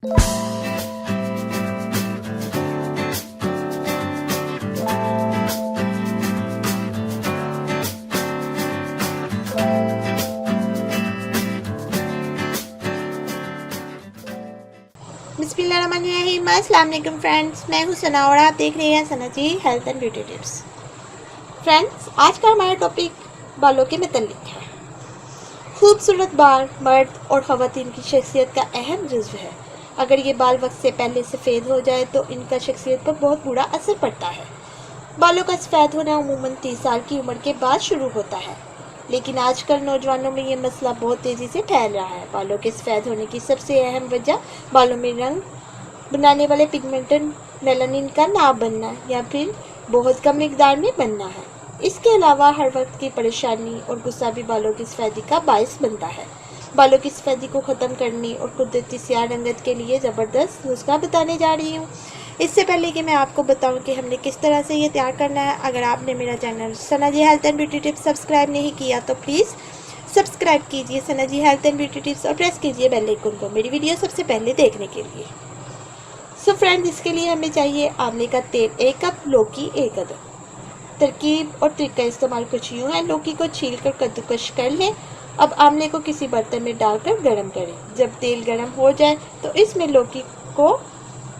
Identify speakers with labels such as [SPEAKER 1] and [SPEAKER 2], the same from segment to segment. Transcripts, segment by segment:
[SPEAKER 1] बिस्मिल्लाहिर्रहमानिर्रहीम। अस्सलाम वालेकुम फ्रेंड्स, मैं हूँ सना और आप देख रहे हैं Sana ji health and beauty tips. Friends, आज का हमारा टॉपिक बालों के मतलब है। खूबसूरत बाल मर्द और ख़वातीन की शख्सियत का अहम जुज़्व है। अगर ये बाल वक्त से पहले सफ़ेद हो जाए तो इनका शख्सियत पर बहुत बुरा असर पड़ता है। बालों का सफ़ेद होना अमूमन 30 साल की उम्र के बाद शुरू होता है, लेकिन आजकल नौजवानों में ये मसला बहुत तेज़ी से फैल रहा है। बालों के सफ़ेद होने की सबसे अहम वजह बालों में रंग बनाने वाले पिगमेंटेड मेलानिन का ना बनना या फिर बहुत कम मिकदार में बनना है। इसके अलावा हर वक्त की परेशानी और गुस्सा भी बालों की सफ़ेदी का बायस बनता है। बालों की सफ़ेदी को ख़त्म करने और कुदरती स्याह रंगत के लिए ज़बरदस्त नुस्खा बताने जा रही हूँ। इससे पहले कि मैं आपको बताऊं कि हमने किस तरह से ये तैयार करना है, अगर आपने मेरा channel Sana ji health and beauty tips subscribe नहीं किया तो प्लीज़ सब्सक्राइब कीजिए Sana ji health and beauty tips और प्रेस कीजिए बेल आइकन को मेरी वीडियो सबसे पहले देखने के लिए। सो फ्रेंड्स, इसके लिए हमें चाहिए आंवले का तेल 1 कप, लौकी 1 अदद। तरकीब और ट्रिक का इस्तेमाल कुछ यूँ है। लौकी को छील कर कद्दूकश कर लें। अब आंवले को किसी बर्तन में डालकर गर्म करें। जब तेल गर्म हो जाए तो इसमें लौकी को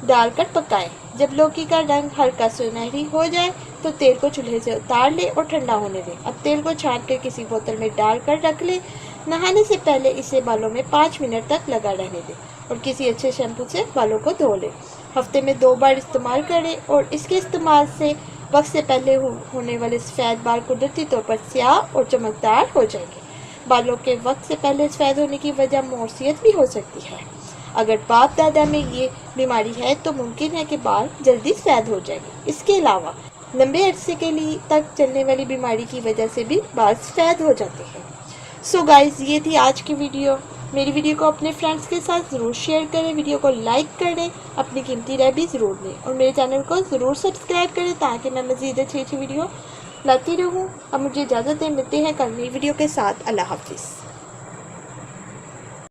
[SPEAKER 1] डालकर पकाएं। जब लौकी का रंग हल्का सुनहरी हो जाए तो तेल को चूल्हे से उतार लें और ठंडा होने दें। अब तेल को छान कर किसी बोतल में डालकर रख लें। नहाने से पहले इसे बालों में 5 मिनट तक लगा रहने दें और किसी अच्छे शैम्पू से बालों को धो लें। हफ्ते में 2 बार इस्तेमाल करें और इसके इस्तेमाल से वक्त से पहले होने वाले सफ़ेद बाल कुदरती तौर पर स्याह और चमकदार हो जाएंगे। बालों के वक्त से पहले सफ़ेद होने की वजह मोरसियत भी हो सकती है। अगर बाप दादा में ये बीमारी है तो मुमकिन है कि बाल जल्दी सफ़ेद हो जाएंगे। इसके अलावा लंबे अरसे के लिए तक चलने वाली बीमारी की वजह से भी बाल सफ़ेद हो जाते हैं। सो गाइज़, ये थी आज की वीडियो। मेरी वीडियो को अपने फ्रेंड्स के साथ ज़रूर शेयर करें, वीडियो को लाइक करें, अपनी कीमती राय भी ज़रूर दें और मेरे चैनल को ज़रूर सब्सक्राइब करें ताकि मैं मज़ीद अच्छी वीडियो लाती रहूँ। अब मुझे इजाज़त दें, मिलते हैं कल नई वीडियो के साथ। अल्लाह हाफिज़।